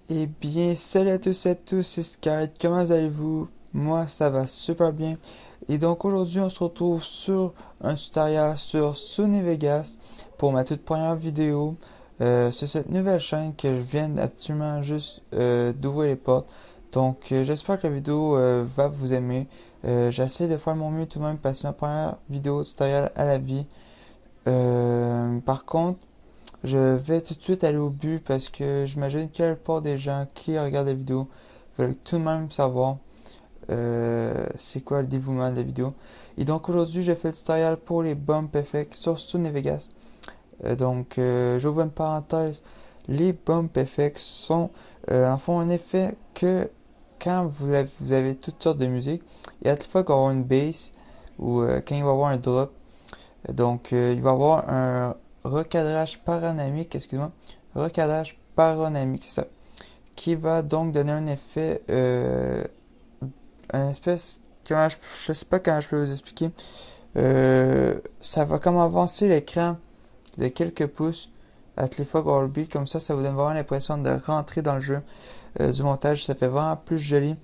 Eh bien, salut à tous et à tous, c'est Sky, comment allez-vous? Moi, ça va super bien. Et donc aujourd'hui, on se retrouve sur un tutoriel sur Sony Vegas pour ma toute première vidéo sur cette nouvelle chaîne que je viens absolument juste d'ouvrir les portes. Donc, j'espère que la vidéo va vous aimer. J'essaie de faire mon mieux tout de même parce que c'est ma première vidéo tutoriel à la vie. Par contre, je vais tout de suite aller au but parce que j'imagine que la plupart des gens qui regardent la vidéo veulent tout de même savoir c'est quoi le dévouement de la vidéo. Et donc aujourd'hui, j'ai fait le tutoriel pour les bump effects sur Sony Vegas. J'ouvre une parenthèse. Les bump effects sont en fond un effet que quand vous avez toutes sortes de musique, et à chaque fois qu'il va y avoir une bass ou quand il va y avoir un drop, il va y avoir un recadrage paranamique, excuse-moi, recadrage paranamique, c'est ça, qui va donc donner un effet, un espèce, je sais pas comment je peux vous expliquer, ça va comme avancer l'écran de quelques pouces à toutes les fois qu'on le beat, comme ça vous donne vraiment l'impression de rentrer dans le jeu du montage, ça fait vraiment plus joli.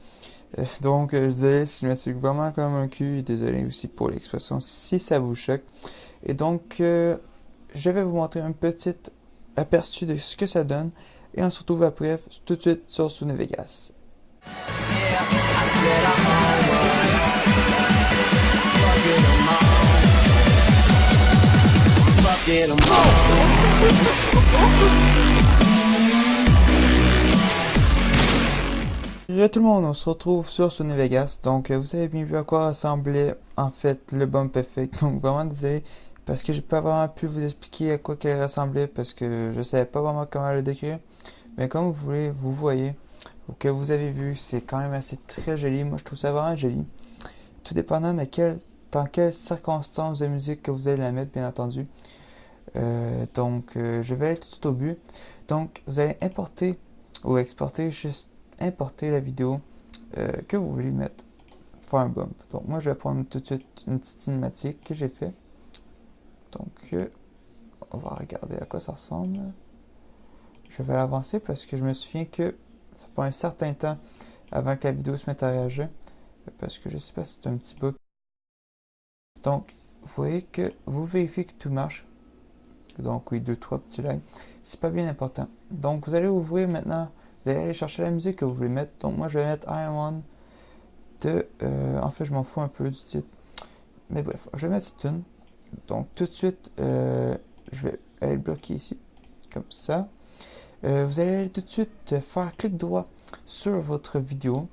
Je disais, si je m'explique vraiment comme un cul, et désolé aussi pour l'expression si ça vous choque. Et donc, je vais vous montrer un petit aperçu de ce que ça donne. Et on se retrouve après tout de suite sur Sony Vegas. Bonjour tout le monde, on se retrouve sur Sony Vegas. Vous avez bien vu à quoi ressemblait en fait le bump effect. Donc, vraiment désolé parce que j'ai pas vraiment pu vous expliquer à quoi qu'elle ressemblait parce que je savais pas vraiment comment le décrire. Mais comme vous voulez, vous voyez ou que vous avez vu, c'est quand même assez très joli. Moi, je trouve ça vraiment joli. Tout dépendant de dans quelles circonstances de musique que vous allez la mettre, bien entendu. Je vais aller tout de suite au but. Donc, vous allez importer ou exporter, juste importer la vidéo que vous voulez mettre, faire un bump. Donc, moi, je vais prendre tout de suite une petite cinématique que j'ai fait. Donc, on va regarder à quoi ça ressemble. Je vais l'avancer parce que je me souviens que ça prend un certain temps avant que la vidéo se mette à réagir. Parce que je sais pas si c'est un petit bug. Donc, vous voyez que vous vérifiez que tout marche. Donc oui, deux, trois petits lags. C'est pas bien important. Donc vous allez ouvrir maintenant, vous allez aller chercher la musique que vous voulez mettre. Donc moi je vais mettre I Am One de... en fait je m'en fous un peu du titre. Mais bref, je vais mettre cette tune. Donc tout de suite, je vais aller le bloquer ici. Comme ça. Vous allez aller tout de suite faire clic droit sur votre vidéo.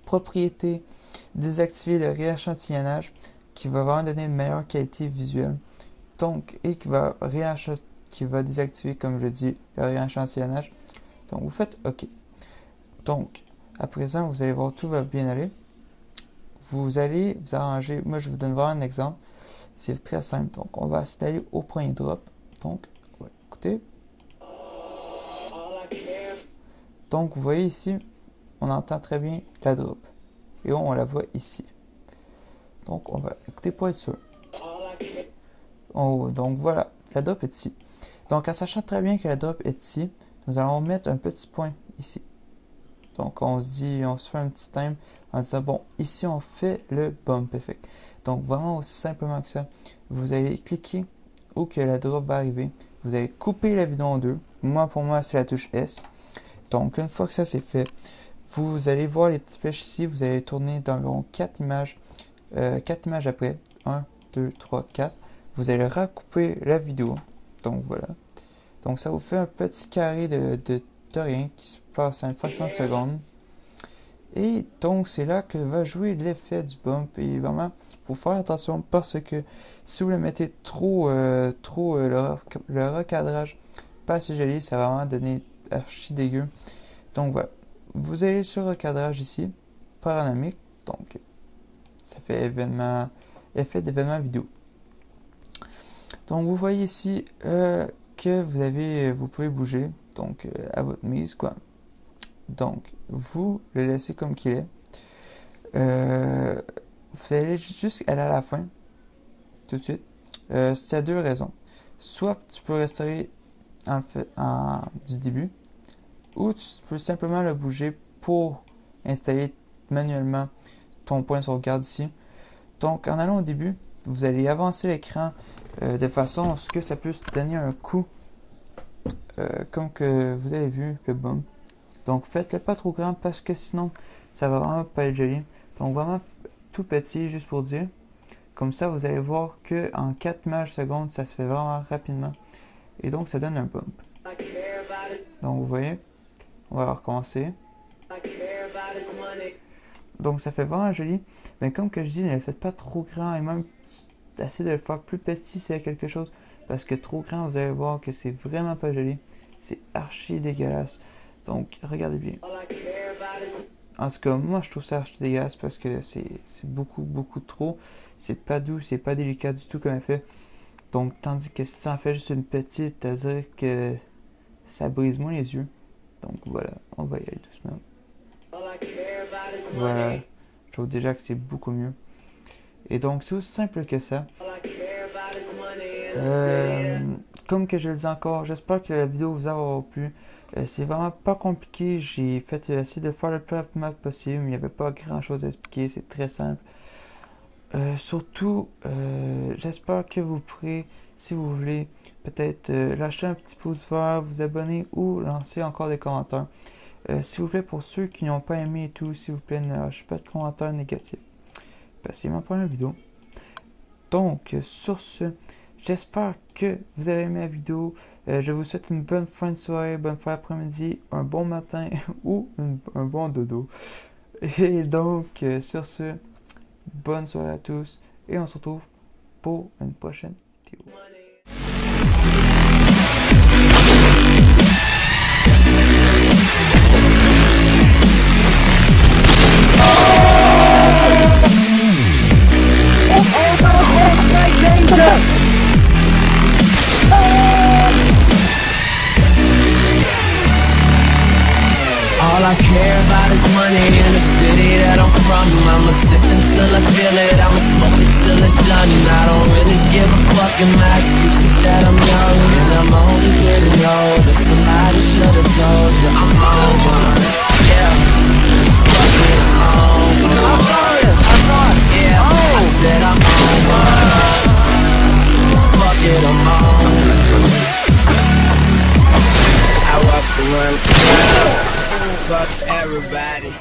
Propriété, désactiver le rééchantillonnage qui va vraiment donner une meilleure qualité visuelle. Donc, et qui va désactiver, comme je dis, le rééchantillonnage. Donc, vous faites OK. Donc, à présent, vous allez voir, tout va bien aller. Vous allez vous arranger. Moi, je vous donne vraiment un exemple. C'est très simple. Donc, on va essayer au premier drop. Donc, on va écouter. Donc, vous voyez ici, on entend très bien la drop. Et on la voit ici. Donc, on va écouter pour être sûr. Oh, donc voilà, la drop est ici. Donc en sachant très bien que la drop est ici, nous allons mettre un petit point ici. Donc on se fait un petit time en disant bon, ici on fait le bump effect. Donc vraiment aussi simplement que ça, vous allez cliquer où que la drop va arriver. Vous allez couper la vidéo en deux. Pour moi, c'est la touche S. Donc une fois que ça c'est fait, vous allez voir les petites flèches ici. Vous allez tourner d'environ 4 images. 4 images après. 1, 2, 3, 4. Vous allez recouper la vidéo. Donc voilà. Donc ça vous fait un petit carré de rien qui se passe à une fraction de seconde. Et donc c'est là que va jouer l'effet du bump. Et vraiment, faut faire attention parce que si vous le mettez le recadrage pas assez joli, ça va vraiment donner archi dégueu. Donc voilà. Vous allez sur recadrage ici, paranamique. Donc ça fait effet d'événement vidéo. Donc vous voyez ici que vous pouvez bouger, donc à votre mise quoi. Donc vous le laissez comme qu'il est. Vous allez juste aller à la fin, tout de suite. C'est à deux raisons. Soit tu peux restaurer du début, ou tu peux simplement le bouger pour installer manuellement ton point de sauvegarde ici. Donc en allant au début, vous allez avancer l'écran de façon à ce que ça puisse donner un coup comme que vous avez vu le bump. Donc faites-le pas trop grand parce que sinon ça va vraiment pas être joli. Donc vraiment tout petit juste pour dire. Comme ça vous allez voir que en 4 images secondes ça se fait vraiment rapidement. Et donc ça donne un bump. Donc vous voyez, on va recommencer. Donc ça fait vraiment joli. Mais comme que je dis, ne le faites pas trop grand et même essayez de le faire plus petit s'il y a quelque chose. Parce que trop grand, vous allez voir que c'est vraiment pas joli. C'est archi dégueulasse. Donc regardez bien. En tout cas, moi je trouve ça archi dégueulasse parce que c'est beaucoup trop. C'est pas doux, c'est pas délicat du tout comme effet. Donc tandis que si ça en fait juste une petite, c'est-à-dire que ça brise moins les yeux. Donc voilà, on va y aller doucement. Voilà, je trouve déjà que c'est beaucoup mieux. Et donc c'est aussi simple que ça. Comme que je le dis encore, j'espère que la vidéo vous aura plu. C'est vraiment pas compliqué, j'ai fait essayer de faire le plus rapidement possible, il n'y avait pas grand chose à expliquer, c'est très simple. Surtout, j'espère que vous pourrez, si vous voulez, peut-être lâcher un petit pouce vert, vous abonner ou lancer encore des commentaires. S'il vous plaît, pour ceux qui n'ont pas aimé et tout, s'il vous plaît, ne lâchez pas de commentaires négatifs. Parce que c'est ma première vidéo. Donc, sur ce, j'espère que vous avez aimé la vidéo. Je vous souhaite une bonne fin de soirée, bonne fin d'après-midi, un bon matin ou un bon dodo. Et donc, sur ce, bonne soirée à tous et on se retrouve pour une prochaine vidéo. All I care about is money in the city that I'm from. I'ma sip until I feel it, I'ma smoke it till it's done. I don't really give a fuck, and my excuse is that I'm young and I'm only getting older. Somebody should've told you I'm on one. Yeah, fuck it, I'm on one. Yeah, I said I'm on one. Fuck it, I'm on. I walk the run. Fuck everybody.